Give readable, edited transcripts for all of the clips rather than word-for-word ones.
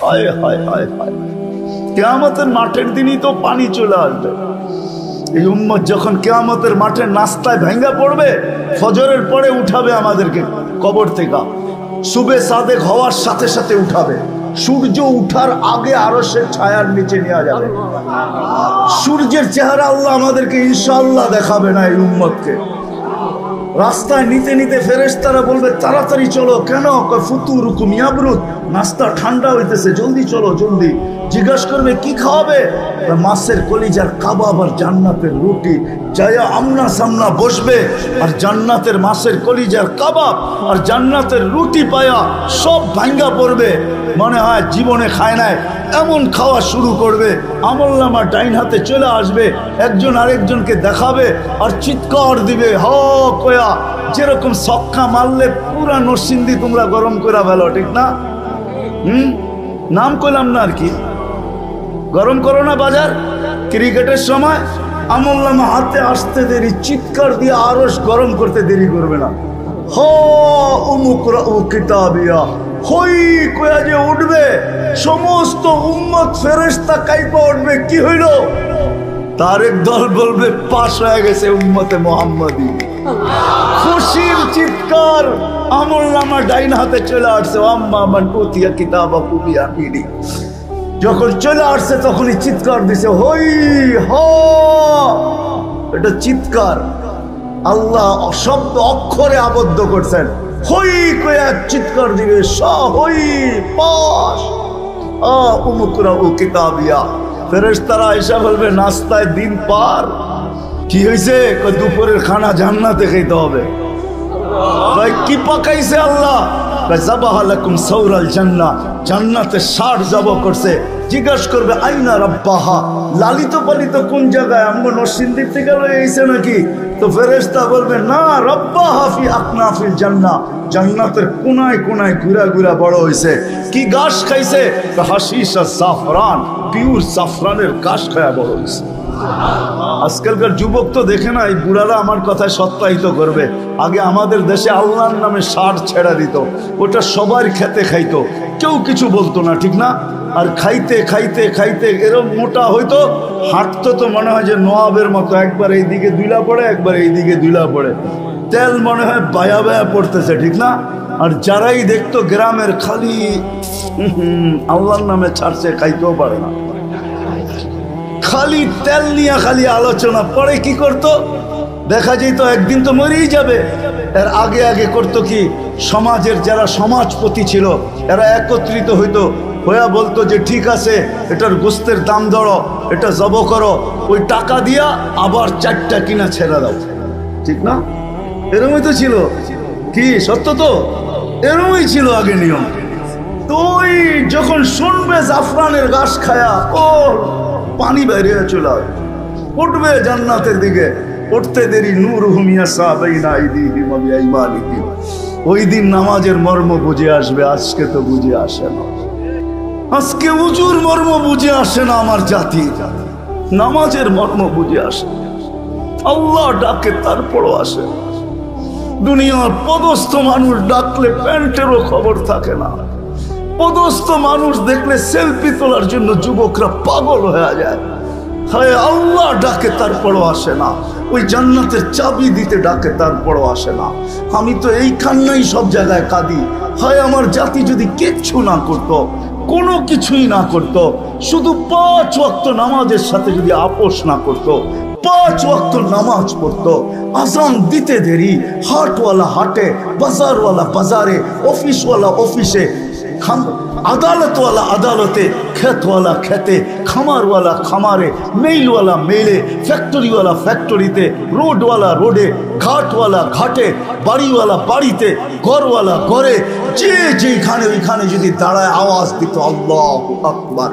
হায় হায় হায় হায়, কিয়ামতের মাঠের দিনই তো পানি চলে আসবে। এই উম্মত যখন কিয়ামতের মাঠে নাস্তায় ভেঙ্গা পড়বে, ফজরের পরে উঠাবে আমাদেরকে কবর থেকে, সুবে সাদেক হওয়ার সাথে সাথে উঠাবে, সূর্য উঠার আগে আরশের ছায়ার নিচে নিয়ে যাবে। সূর্যের চেহারা আল্লাহ আমাদেরকে ইনশাআল্লাহ দেখাবে না। এই উম্মতকে রাস্তায় নিতে নিতে ফেরেশতারা বলবে তাড়াতাড়ি চলো। কেন? ফুতুরুকুম ইয়াবরুদ, নাস্তা ঠান্ডা হইতেছে, জলদি চলো জলদি। জিজ্ঞাসা করবে কি খাওয়াবে? মাছের কলিজার কাবাব আর জান্নাতের রুটি। যায়া আমনা সামনা বসবে, আর জান্নাতের মাছের কলিজার কাবাব আর জান্নাতের রুটি পায়া সব ভাঙ্গা পড়বে, মনে হয় জীবনে খায় নাই এমন খাওয়া শুরু করবে। আমলনামা ডাইন হাতে চলে আসবে, একজন আরেকজনকে দেখাবে আর চিৎকার দিবে হ কয়া, যেরকম সক্কা মারলে পুরা নরসিংদী তোমরা গরম করে ফেলো, ঠিক না? নাম কইলাম না আর কি, গরম করো না বাজার। ক্রিকেটের সময় আমলনামা হাতে আসতে দেরি, চিৎকার দিয়ে আরশ গরম করতে দেরি করবে না। হ উমুকরাউ কিতাবিয়া, হই কয়া যে উঠবে, সমস্ত উম্মত ফেরেশতা কাইপা উঠবে। কি হইল? তার এক দল বলবে পাশ হয়ে গেছে উম্মতে মুহাম্মাদি। খুশির চিৎকার, আমলনামা ডাইন হাতে চলে আসছে। আম্মা মান উতিয়া কিতাবাহু বিয়ামিনি, যখন চলে আসছে তখনই চিৎকার দিছে হই হ। এটা চিৎকার আল্লাহ শব্দ অক্ষরে আবদ্ধ করছেন। হই কয়া চিৎকার দিবে, হই পাশ উমুকরাউ কিতাবিয়া। ফেরেশতারা এসে বলবে নাস্তায় দিন পার। কি হয়েছে? দুপুরের খানা জান্নাতে খেতে হবে। ভাই কি পাকাইছে আল্লাহ? যাবাহা লাকুম সাওরাল জান্নাহ, জান্নাতে 60 জব করছে। জিজ্ঞাসা করবে আইনা রাব্বাহা, লালিত পালিত কোন জায়গায়? আমগো নরসিংদীর থেকে লয়ে আইছে নাকি? তো ফেরেশতা বলবে না, রাব্বাহা ফি আকনাফিল জান্নাহ, জান্নাতের কোনায় কোনায় ঘুরা ঘুরা বড় হইছে। কি ঘাস খাইছে? হাশিশ আর জাফরান, পিওর জাফরানের ঘাস খায়া বড় হইছে। আজকালকার যুবক তো দেখে না, এই বুড়ারা আমার কথায় সত্যায়িত করবে। আগে আমাদের দেশে আল্লাহর নামে ষাট ছেড়া দিত, ওটা সবার খেতে খাইতো, কেউ কিছু বলতো না, ঠিক না? আর খাইতে খাইতে খাইতে এরকম মোটা হইতো, হাঁটতো তো মনে হয় যে নওয়াবের মতো, একবার এইদিকে দুইলা পড়ে একবার এইদিকে দুইলা পড়ে, তেল মনে হয় বায়া বায়া পড়তেছে, ঠিক না? আর যারাই দেখতো গ্রামের খালি আল্লাহর নামে ছাড়ছে, খাইতেও পারে না, খালি তেল নিয়ে খালি আলোচনা। পরে কি করতো? দেখা যেত একদিন তো মরেই যাবে। এর আগে আগে করতো কি, সমাজের যারা সমাজপতি ছিল এরা একত্রিত হইতো, হইয়া বলতো যে ঠিক আছে এটার গোস্তের দাম ধরো, এটা জব করো, ওই টাকা দিয়া আবার 4টা কিনা ছেড়ে দাও, ঠিক না? এরমই তো ছিল। কি সত্য তো? এরমই ছিল আগে নিয়ম। তুই যখন শুনবে জাফরানের ঘাস খায়া, ও পানি বেরিয়ে চলে উঠবে জান্নাতের দিকে। উঠতে দেরি নূরুহুম ইয়াসা বাইনা আইদিহিম ওয়া বিআইমানিহিম। ওই দিন নামাজের মর্ম বুঝে আসবে, আজকে তো বুঝে আসে না। আজকে উজুর মর্ম বুঝে আসে না আমার জাতি, নামাজের মর্ম বুঝে আসে। আল্লাহ ডাকে তারপরও আসে। দুনিয়ার পদস্থ মানুষ ডাকলে প্যান্টেরও খবর থাকে না। পদস্থ মানুষ দেখলে সেলফি তোলার জন্য যুবকরা পাগল হয়ে যায়। হায় আল্লাহ ডাকে তারপরও আসে না। ওই জান্নাতের চাবি দিতে ডাকে তারপরও আসে না। আমি তো এইখানেই সব জায়গায় কাঁদি। হায় আমার জাতি যদি কিচ্ছু না করতো, কোনো কিছুই না করতো, শুধু 5 ওয়াক্ত নামাজের সাথে যদি আপোষ না করতো, 5 ওয়াক্ত নামাজ পড়তো, আজান দিতে দেরি, হাটওয়ালা হাটে, বাজারওয়ালা বাজারে, অফিসওয়ালা অফিসে, আদালতওয়ালা আদালতে, খেতওয়ালা খেতে, খামারওয়ালা খামারে, মেইলওয়ালা মেইলে, ফ্যাক্টরিওয়ালা ফ্যাক্টরিতে, রোডওয়ালা রোডে, ঘাটওয়ালা ঘাটে, বাড়িওয়ালা বাড়িতে, ঘরওয়ালা ঘরে, যে যেখানে ওইখানে যদি দাঁড়ায় আওয়াজ দিত আল্লাহু আকবার,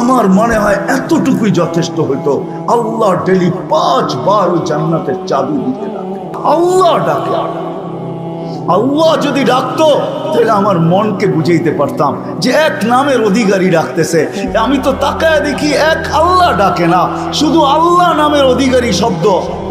আমার মনে হয় এতটুকুই যথেষ্ট হইতো। আল্লাহ ডেলি 5 বার ওই জান্নাতের চাবি দিতে ডাকে। আল্লাহ ডাকে। আল্লাহ যদি ডাকতো তাহলে আমার মনকে বুঝাইতে পারতাম যে এক নামের অধিকারী ডাকতেছে। আমি তো তাকায় দেখি এক আল্লাহ ডাকে না, শুধু আল্লাহ নামের অধিকারী শব্দ,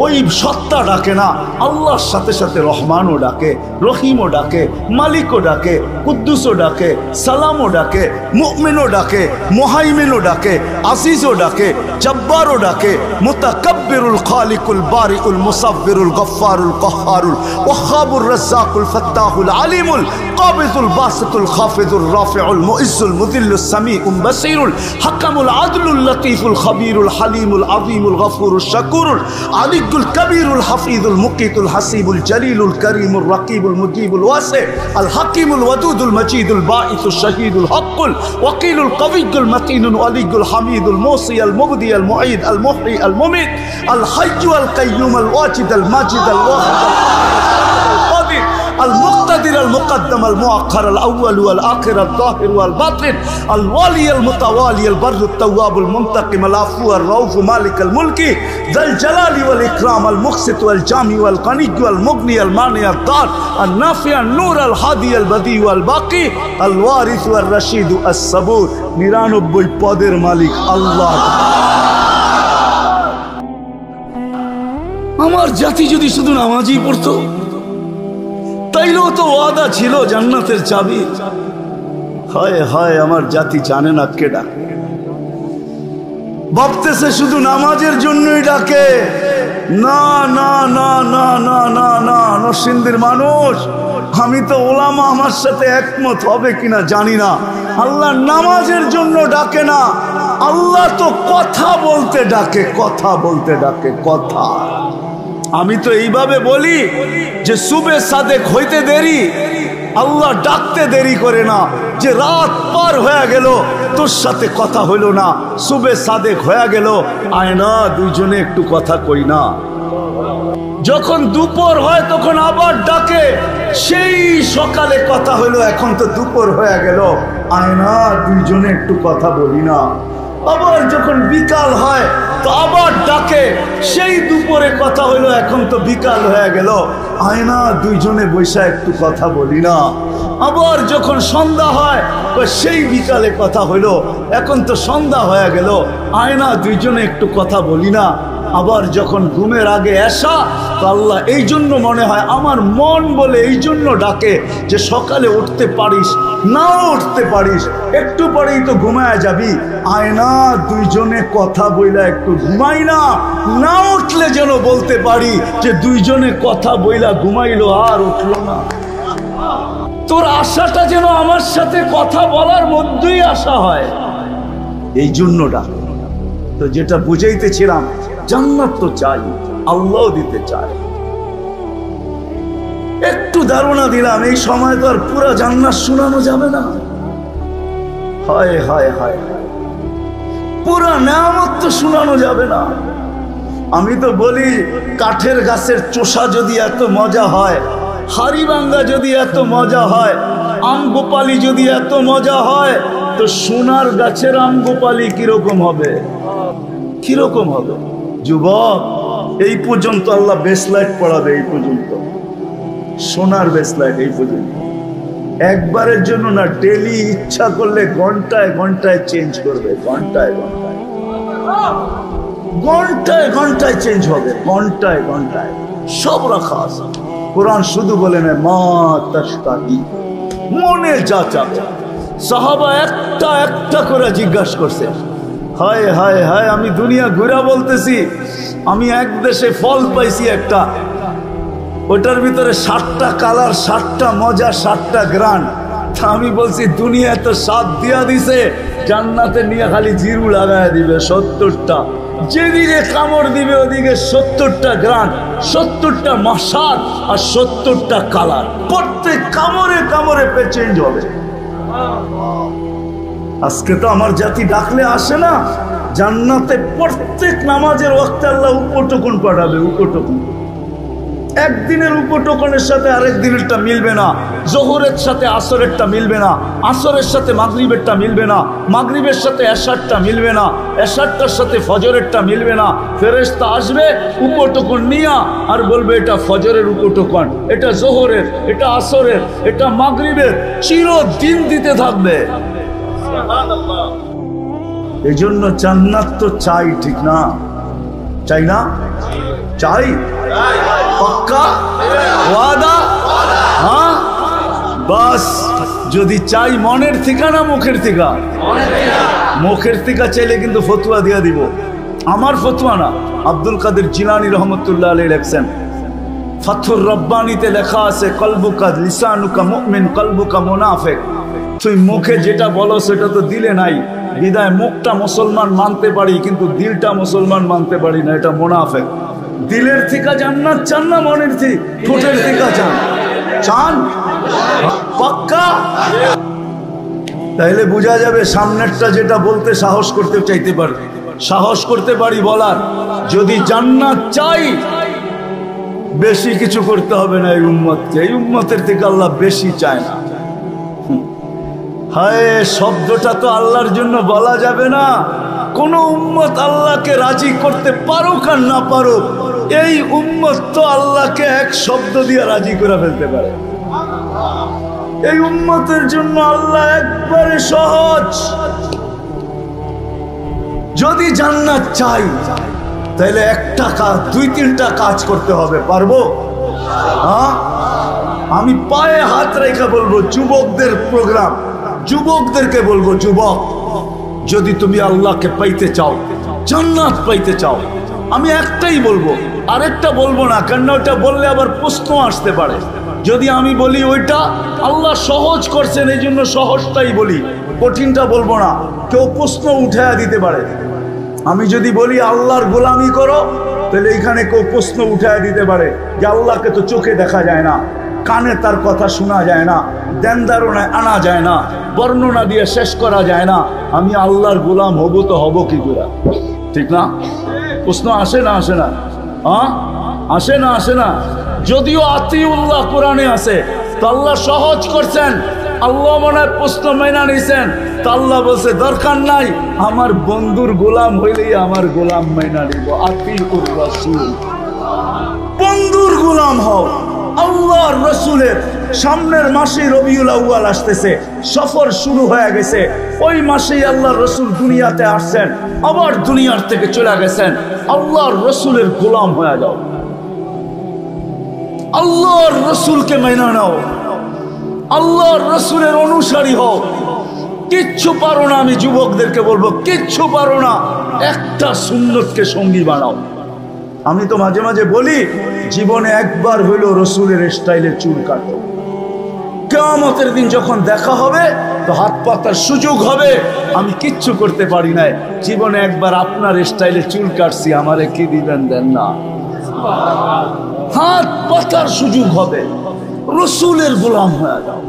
ওই সত্তা ডাকে না। আল্লাহর সাথে সাথে রহমানও ডাকে, রহিমও ডাকে, মালিকও ডাকে, কুদ্দুসও ডাকে, সালামও ডাকে, মুমিনও ডাকে, মুহাইমিনও ডাকে, আজিজও ডাকে, জব্বারও ডাকে, মুতাকাব্বিরুল খালিকুল বারিউল মুসাব্বিরুল গফফারুল কহ্হারুল ওয়াহ্হাবুর রাজ্জাকুল ফাত্তাহুল আলিমুল কাবিদুল বাসিতুল খাফিদুর রাফিউল মুইজ্জুল মুযিল্লুস সামিউল বাসীরুল হাকামুল আদলুল লতীফুল খবীরুল হালিমুল আযীমুল গফুরুশ শাকুরুল আলিয়ুল কবীরুল হাফিজুল মুকিতুল হাসিবুল জলিলুল করিমুল রাকিবুল মুজিবুল ওয়াসি আল হাকিমুল ওয়াদুদুল মজিদুল বাঈসুশ শাহীদুল হকুল ওয়াকিলুল কবিয়ুল মতিনুল আলিয়ুল হামিদুল মুসি আল মুবদি আল মুঈদ আল মুহয়ি আল মুমিত আল হাইয়্যু আল কাইয়্যুম আল ওয়াজিদ আল মাজিদ আল ওয়াহিদ المقتدر المقدم المؤخر الأول والآخر الظاهر والباطن الوالي المتوالي البر التواب المنتقم العفو الرؤوف مالك الملك ذا الجلال والإكرام المقسط والجامع والغني والمغني المانع الضار النافع النور الهادي البديع والباقي الوارث والرشيد الصبور 99 পদের মালিক আল্লাহ। আমার জাতি যদি শুধু নামাজই পড়তো তাইলেও তো ওয়াদা ছিল জান্নাতের চাবি। হায় হায়, আমার জাতি জানে না কে ডাকে, ভাবতেছে শুধু নামাজের জন্যই ডাকে। না না না না না না না, নরসিংদীর মানুষ, আমি তো ওলামা আমার সাথে একমত হবে কিনা জানি না, আল্লাহ নামাজের জন্য ডাকে না, আল্লাহ তো কথা বলতে ডাকে, কথা বলতে ডাকে, কথা। আমি তো এইভাবে বলি যে সুবে সাদেক হইতে দেরি, আল্লাহ ডাকতে দেরি করে না। যে রাত পার হয়ে গেল তোর সাথে কথা হইল না, সুবে সাদেক হয়ে গেল, আয় না দুইজনে একটু কথা কই না। যখন দুপুর হয় তখন আবার ডাকে, সেই সকালে কথা হইলো, এখন তো দুপুর হয়ে গেল, আয় না দুইজনে একটু কথা বলি না। আবার যখন বিকাল হয় তো আবার ডাকে, সেই দুপুরে কথা হইলো, এখন তো বিকাল হয়ে গেল, আয় না দুইজনে বৈশা একটু কথা বলি না। আবার যখন সন্ধ্যা হয় সেই বিকালে কথা হইলো, এখন তো সন্ধ্যা হয়ে গেল, আয় না দুইজনে একটু কথা বলি না। আবার যখন ঘুমের আগে আসা, তো আল্লাহ এই জন্য মনে হয় আমার মন বলে এই জন্য ডাকে যে সকালে উঠতে পারিস নাও উঠতে পারিস, একটু পরেই তো ঘুমায় যাবি, আয় না দুইজনে কথা বইলা একটু ঘুমাই না। না উঠলে যেন বলতে পারি যে দুইজনে কথা বইলা ঘুমাইলো আর উঠলো না। তোর আশাটা যেন আমার সাথে কথা বলার মধ্যেই আশা হয়, এই জন্য ডাক। তো যেটা বুঝাইতেছিলাম, জান্নাত তো চাই, আল্লাহ দিতে চায়। একটু ধারণা দিলাম, এই সময় তো আর পুরা জান্নাত শোনানো যাবে না। হায় হায় হায়, পুরা নেয়ামত তো শোনানো যাবে না। আমি তো বলি কাঠের গাছের চোষা যদি এত মজা হয়, হাড়িভাঙ্গা যদি এত মজা হয়, আম গোপালি যদি এত মজা হয়, তো সোনার গাছের আম গোপালি কিরকম হবে, কিরকম হবে? যুবক, এই পর্যন্ত আল্লাহ বেসলাইট পড়াবে, এই পর্যন্ত সোনার বেসলাইট, এই পর্যন্ত একবারের জন্য না, ডেলি ইচ্ছা করলে ঘন্টায় ঘন্টায় চেঞ্জ করবে, ঘন্টায় ঘন্টায়, ঘন্টায় ঘন্টায় চেঞ্জ হবে, ঘন্টায় ঘন্টায় সব রাখা আছে। কোরআন শুধু বলে না মা তাশতাহি, মনে যা চাবে। সাহাবা একটা একটা করে জিজ্ঞাসা করছে, হায় হায় হায়, আমি দুনিয়া ঘুরা বলতেছি, আমি এক দেশে ফল পাইছি একটা, ওটার ভিতরে 60টা কালার, 60টা মজা, 60টা গ্রান। তা আমি বলছি দুনিয়া তো স্বাদ দিয়া দিছে, জান্নাতে নিয়ে খালি জিরু লাগায় দিবে 70টা, যেদিকে কামড় দিবে ওদিকে 70টা গ্রান, 70টা মশাদ আর 70টা কালার, প্রত্যেক কামড়ে কামড়ে চেঞ্জ হবে। আজকে তো আমার জাতি ডাকলে আসে না। জান্নাতে প্রত্যেক নামাজের ওয়াক্তে আল্লাহ উপটকুন পাঠাবে, উপটকুন। একদিনের উপটোকনের সাথে আরেক দিনেরটা মিলবে না, জোহরের সাথে আসরেরটা মিলবে না, আসরের সাথে মাগরিবেরটা মিলবে না, মাগরিবের সাথে এশারটা মিলবে না, এশারটার সাথে ফজরেরটা মিলবে না। ফেরেশতা আসবে উপটোকন নিয়া আর বলবে এটা ফজরের উপটোকন, এটা জোহরের, এটা আসরের, এটা মাগরিবের, চিরদিন দিতে থাকবে। এই জন্য জান্নাত তো চাই, ঠিক না? চাই না? চাই, পাক্কা ওয়াদা। হ্যাঁ, বাস যদি চাই মনের থেকে না মুখের থেকে? মুখের থেকে চাইলে কিন্তু ফতুয়া দিয়া দিব। আমার ফতুয়া না, আব্দুল কাদের জিলানী রহমতুল্লাহ আলাইহি লেখছেন, ফাথুর রব্বানিতে লেখা আছে, কলবুকা লিসানুকা মুমিন কলবুকা মুনাফিক। তুই মুখে যেটা বলো সেটা তো দিলে নাই, বিদায় মুখটা মুসলমান মানতে পারি কিন্তু দিলটা মুসলমান মানতে পারি না, এটা মুনাফিক। দিলের থেকে জান্নাত চান না মনের থেকে? ঠোঁটের থেকে চান? চান পাক্কা? তাইলে বোঝা যাবে সামনেরটা যেটা বলতে সাহস করতে চাইতে পারি, সাহস করতে পারি বলার। যদি জান্নাত চাই বেশি কিছু করতে হবে না এই উম্মতকে, এই উম্মতের থেকে আল্লাহ বেশি চায় না। হায়, শব্দটা তো আল্লাহর জন্য বলা যাবে না। কোন উম্মত আল্লাহকে রাজি করতে পারুক আর না পারুক, এই উম্মত তো আল্লাহকে এক শব্দ দিয়ে রাজি করে ফেলতে পারে। এই উম্মতের জন্য আল্লাহ একবারে সহজ। যদি জান্নাত চাই তাহলে একটা কাজ, দুই তিনটা কাজ করতে হবে। পারবো? হ্যাঁ, আমি পায়ে হাত রেখে বলবো, যুবকদের প্রোগ্রাম, যুবকদেরকে বলবো, যুবক যদি তুমি আল্লাহকে পাইতে চাও, জান্নাত পাইতে চাও, আমি একটাই বলবো, আরেকটা বলবো না, কেন ওটা বললে আবার প্রশ্ন আসতে পারে। যদি আমি বলি ওইটা আল্লাহ সহজ করছেন এই জন্য সহজটাই বলি, কঠিনটা বলবো না, কেউ প্রশ্ন উঠায়া দিতে পারে। আমি যদি বলি আল্লাহর গোলামি করো, তাহলে এখানে কেউ প্রশ্ন উঠায়া দিতে পারে যে আল্লাহকে তো চোখে দেখা যায় না, কানে তার কথা শোনা যায় না, ধ্যান ধারণায় আনা যায় না, বর্ণনা দিয়ে শেষ করা যায় না, আমি আল্লাহর গোলাম হব তো হব কি করে? ঠিক না? প্রশ্ন আসে না? আসে না? হ্যাঁ, আসে না? আসে না? যদিও আতিউল্লাহ কোরআনে আছে, তো আল্লাহ সহজ করছেন। আল্লাহ মনে হয় প্রশ্ন মেনা নিছেন, তো আল্লাহ বলছে দরকার নাই, আমার বন্ধুর গোলাম হইলেই আমার গোলাম মেনা নিব। আতিউর রাসূল, বন্ধুর গোলাম হও। আল্লাহর রসুলের সামনের মাসে রবিউল আউয়াল আসতেছে, সফর শুরু হয়ে গেছে। ওই মাসেই আল্লাহর রসুল দুনিয়াতে আসছেন, আবার দুনিয়ার থেকে চলে গেছেন। আল্লাহর রসুলের গোলাম হয়ে যাও, আল্লাহর রসুলকে মেনে নাও, আল্লাহর রসুলের অনুসারী হও। কিচ্ছু পারো না, আমি যুবকদেরকে বলবো, কিচ্ছু পারো না, একটা সুন্নতকে সঙ্গী বানাও। আমি তো মাঝে মাঝে বলি, জীবনে একবার হইলো রসুলের স্টাইলে চুল কাটো। কিয়ামতের দিন যখন দেখা হবে তো হাত পাতার সুযোগ হবে, আমি কিচ্ছু করতে পারি নাই, জীবনে একবার আপনার স্টাইলে চুল কাটছি, আমারে কি দিবেন? দেন না। হাত পাতার সুযোগ হবে, রসুলের গোলাম হয়ে যাও।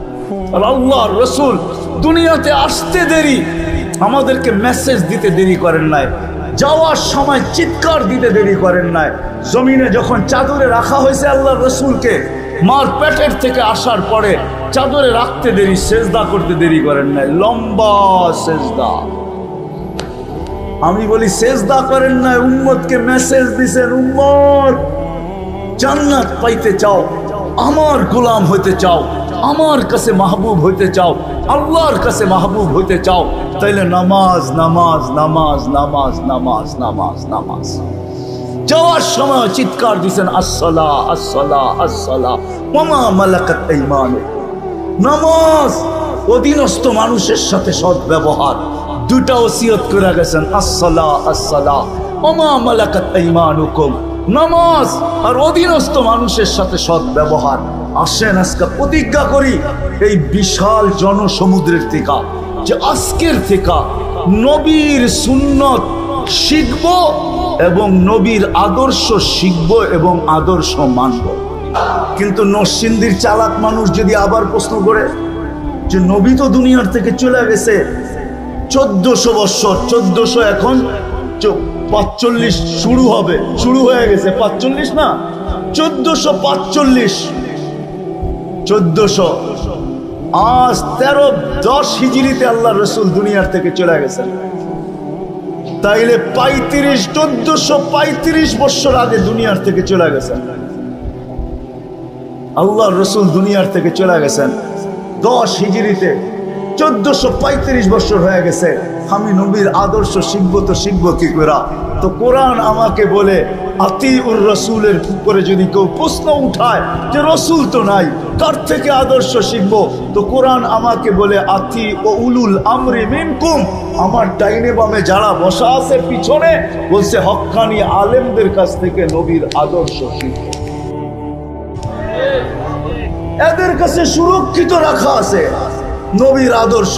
আর আল্লাহর রসুল দুনিয়াতে আসতে দেরি, আমাদেরকে মেসেজ দিতে দেরি করেন নাই, যাওয়ার সময় চিৎকার দিতে দেরি করেন নাই। জমিনে যখন চাদরে রাখা হয়েছে আল্লাহর রসুলকে, মার পেটের থেকে আসার পরে চাদরে রাখতে দেরি, সেজদা করতে দেরি করেন নাই, লম্বা সেজদা। আমি বলি সেজদা করেন নাই, উম্মতকে মেসেজ দিছেন, উম্মত জান্নাত পাইতে চাও, আমার গোলাম হইতে চাও, আমার কাছে মাহবুব হইতে চাও, আল্লাহর কাছে মাহবুব হইতে চাও, তাইলে নামাজ নামাজ নামাজ নামাজ নামাজ নামাজ নামাজ। যাওয়ার সময় চিৎকার দিছেন, আসসালাহ আসসালাহ আসসালাহ ওয়া মা মালাকাত আইমানুকুম। নামাজ, অধীনস্থ মানুষের সাথে সৎ ব্যবহার, দুটা ওসিয়ত করে গেছেন, আসসালাহ আসসালাহ ওয়া মা মালাকাত আইমানুকুম। নামাজ আর অধীনস্থ মানুষের সাথে সৎ ব্যবহার। আসেন আজকে প্রতিজ্ঞা করি এই বিশাল জনসমুদ্রের থেকে, যে আজকের থেকে নবীর সুন্নত শিখব এবং নবীর আদর্শ শিখব এবং আদর্শ মানব। কিন্তু নরসিংদীর চালাক মানুষ যদি আবার প্রশ্ন করে যে নবী তো দুনিয়ার থেকে চলে গেছে 1400 বছর, 1400 এখন 45 শুরু হবে, শুরু হয়ে গেছে 45 না 1445 1400 আজ 1310 হিজরিতে আল্লাহ রসুল দুনিয়ার থেকে চলে গেছেন। তাইলে 1435 বছর আগে দুনিয়ার থেকে চলে গেছেন। আল্লাহ রসুল দুনিয়ার থেকে চলে গেছেন 10 হিজরিতে, 1435 বছর হয়ে গেছে। আমি নবীর আদর্শ শিখবো তো শিখবো কি করে? তো কোরআন আমাকে বলে আতিউর রসুলের উপরে যদি কেউ প্রশ্ন উঠায় যে রসুল তো নাই, কার থেকে আদর্শ শিখবো? তো কোরআন আমাকে বলে আতি ও উলুল আমরি মিনকুম, আমার ডাইনে বামে যারা বসা আছে পিছনে, বলছে হক্কানি আলেমদের কাছ থেকে নবীর আদর্শ শিখবো। এদের কাছে সুরক্ষিত রাখা আছে নবীর আদর্শ।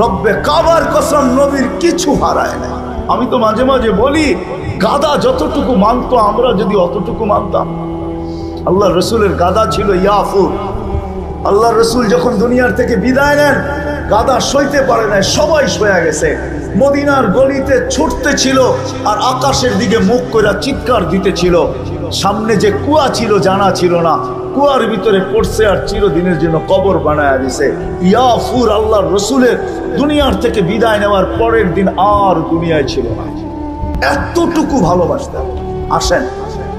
রব্বে কাবার কসম, নবীর কিছু হারায় নাই। আমি তো মাঝে মাঝে বলি, গাদা যতটুকু মানতো আমরা যদি অতটুকু মানতাম। আল্লাহ রসুলের গাদা ছিল ইয়াফুর। আল্লাহ রসুল যখন দুনিয়ার থেকে বিদায় নেন, গাদা সইতে পারে নাই, সবাই সয়ে গেছে। মদিনার গলিতে ছুটতে ছিল আর আকাশের দিকে মুখ করে চিৎকার দিতেছিল। সামনে যে কুয়া ছিল জানা ছিল না, কুয়ার ভিতরে পড়ছে আর চিরদিনের জন্য কবর বানায় দিছে। ইয়াফুর আল্লাহ রসুলের দুনিয়ার থেকে বিদায় নেওয়ার পরের দিন আর দুনিয়ায় ছিল না। এতটুকু ভালোবাসতেন। আসেন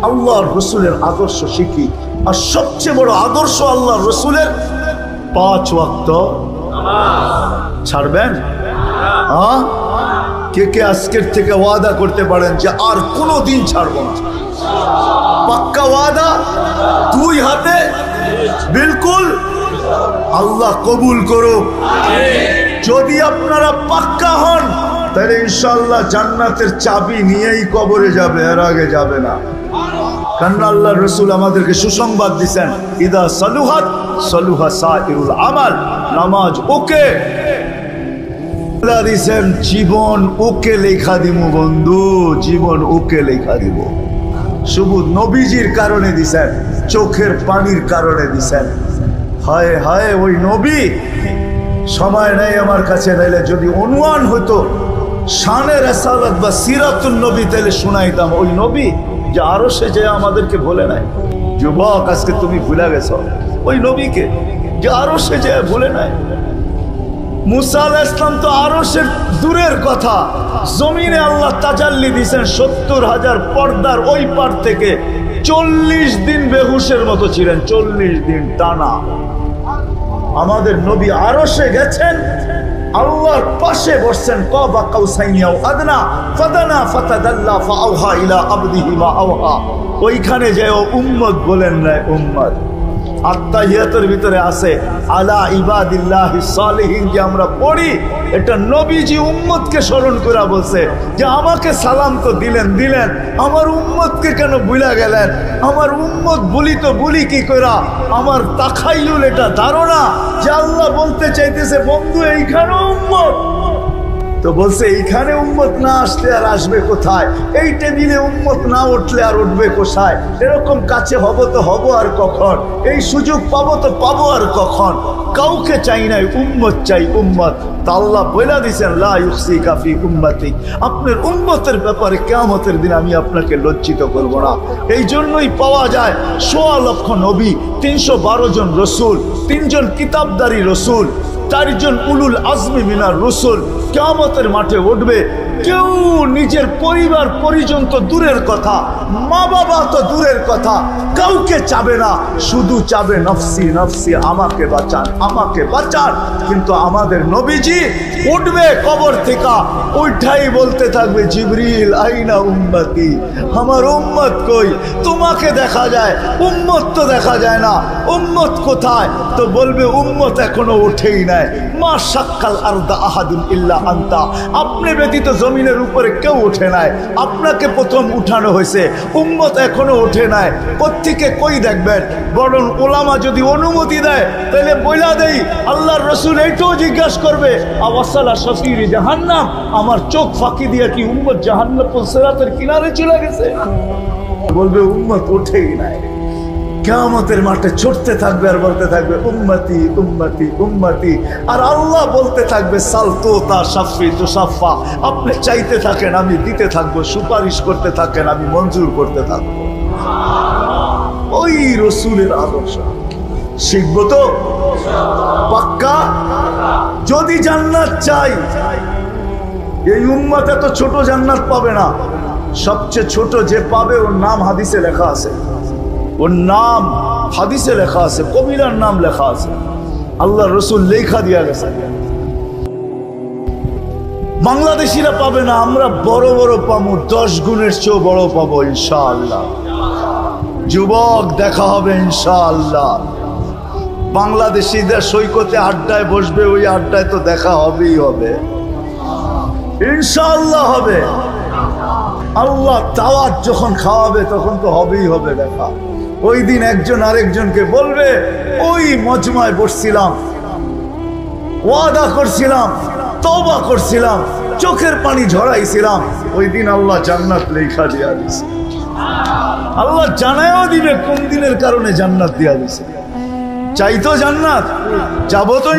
আল্লাহ রসুলের আদর্শ শিখি। আর সবচেয়ে বড় আদর্শ আল্লাহ রসুলের 5 ওয়াক্ত ছাড়বেন। হ্যাঁ, কে কে আজকের থেকে ওয়াদা করতে পারেন যে আর কোনোদিন ছাড়বো না? পাক্কা ওয়াদা, 2 হাতে বিলকুল। আল্লাহ কবুল করুক। যদি আপনারা পাক্কা হন তাহলে ইনশাআল্লাহ জান্নাতের চাবি নিয়েই কবরে যাবে, এর আগে যাবে না। কারণ আল্লাহ রসুল আমাদেরকে সুসংবাদ দিচ্ছেন, ইদা সালুহাত সালুহা সাইরুল আমাল। নামাজ ওকে দিছেন, জীবন ওকে লেখা দিব বন্ধু, জীবন ওকে লেখা দিব। শুধু নবীজির কারণে দিছেন, চোখের পানির কারণে দিছেন। হায় হায় ওই নবী, সময় নেই আমার কাছে, নাইলে যদি অনুমান হতো শানে রাসালাত বা সিরাতুন নবী তাহলে শুনাইতাম। ওই নবী যে আরো সে যে আমাদেরকে বলে নাই। যুবক, আজকে তুমি ভুলে গেছো ওই নবীকে যে আরো সে যে বলে নাই। মুসা আলাইহিস সালাম তো আরো সে দূরের কথা, জমিনে আল্লাহ তাজাল্লি দিয়েছেন। 70,000 পর্দার ওই পার থেকে 40 দিন বেহুশের মতো ছিলেন, 40 দিন টানা। আমাদের নবী আরশে গেছেন, আল্লাহর পাশে বসছেন। কাবা কাউসাইনি আও আদনা ফাদানা ফাতাদাল্লা ফাআওহা ইলা আবদিহি মা আওহা। ওইখানে যে উম্মত বলেন না, উম্মত আত্তাহিয়াতের ভিতরে আছে আলা ইবাদিল্লাহি সালিহিন যে আমরা পড়ি, এটা নবীজি উম্মতকে স্মরণ করে বলছে যে আমাকে সালাম তো দিলেন, আমার উম্মতকে কেন ভুলে গেলেন? আমার উম্মত বলি তো বলি কি কইরা? আমার তাখাইলুল এটা ধারণা যে আল্লাহ বলতে চাইতেছে বন্ধু এইখানেও উম্মত। তো বলছে এইখানে উম্মত না আসলে আর আসবে কোথায়? এই টেবিলে উম্মত না উঠলে আর উঠবে কোথায়? এরকম কাছে হব তো হব আর কখন? এই সুযোগ পাবো তো পাবো আর কখন? কাউকে চাই নাই, উম্মত চাই, উম্মত। তা আল্লাহ বলে দিয়েছেন লা ইউসিকা ফি উম্মতি, আপনার উম্মতের ব্যাপারে কিয়ামতের দিন আমি আপনাকে লজ্জিত করব না। এই জন্যই পাওয়া যায় ১৬ লক্ষ নবী, ৩১২ জন রসুল, ৩ জন কিতাবদারি রসুল, 4 জন উলুল আজমি মিনার রসুল কিয়ামতের মাঠে উঠবে। কেউ নিজের পরিবার পরিজন তো দূরের কথা, মা বাবা তো দূরের কথা, কাউকে চাবে না, শুধু চাবে নফসি নফসি, আমাকে বাঁচান, আমাকে বাঁচান। কিন্তু আমাদের নবীজি উঠবে কবর থেকে, ওইটাই বলতে থাকবে জিবরিল আইনা উম্মতি, আমার উম্মত কই? তোমাকে দেখা যায়, উম্মত তো দেখা যায় না, উম্মত কোথায়? তো বলবে উম্মত এখনো ওঠেই নাই। মা শাক্কাল আরদা আহাদুন ইল্লা আনতা, আপনি ব্যতীত জমিনের উপরে কেউ ওঠে নাই, আপনাকে প্রথম উঠানো হয়েছে, উম্মত এখনো ওঠে নাই। কোত্থেকে কই দেখবেন? বরং ওলামা যদি অনুমতি দেয় তাহলে বইলা দেই, আল্লাহর রসুল এইটাও জিজ্ঞাসা করবে আওয়াসালা শফির জাহান্নাম, আমার চোখ ফাঁকি দিয়ে কি উম্মত জাহান্নাম সিরাতের কিনারে চলে গেছে? বলবে উম্মত ওঠেই নাই। কিয়ামতের মাঠে ছুটতে থাকবে আর বলতে থাকবে উম্মতি উম্মতি উম্মতি। আর আল্লাহ বলতে থাকবে সাল তোতা শাফি তুসাফা, আপনি চাইতে থাকেন আমি দিতে থাকবো, সুপারিশ করতে থাকেন আমি মঞ্জুর করতে থাকবো। ওই রসুলের আদর্শ শিখবো তো পাক্কা। যদি জান্নাত চাই, এই উম্মত এত ছোট জান্নাত পাবে না। সবচেয়ে ছোট যে পাবে ওর নাম হাদিসে লেখা আছে, ওর নাম হাদিসে লেখা আছে, কবিরার নাম লেখা আছে, আল্লাহ রসুল লেখা দিয়া গেছে। বাংলাদেশিরা পাবে না, আমরা বড় বড় পাবো, 10 গুণের চেয়েও বড় পাবো ইনশাআল্লাহ। যুবক দেখা হবে ইনশাআল্লাহ। বাংলাদেশিদের সৈকতে আড্ডায় বসবে, ওই আড্ডায় তো দেখা হবেই হবে ইনশাআল্লাহ হবে। আল্লাহ দাওয়াত যখন খাওয়াবে তখন তো হবেই হবে দেখা। ওই দিন একজন আরেকজনকে বলবে, ওই মজমায় বসছিলাম, ওয়াদা করছিলাম, তওবা করছিলাম, চোখের পানি ঝরাইছিলাম, ওই দিন আল্লাহ জান্নাত লেখা দিয়া দিছে। আল্লাহ জানায়ও দিবে কোন দিনের কারণে জান্নাত দিয়া দিছে। চাইতো জান্নাত, যাবো তো।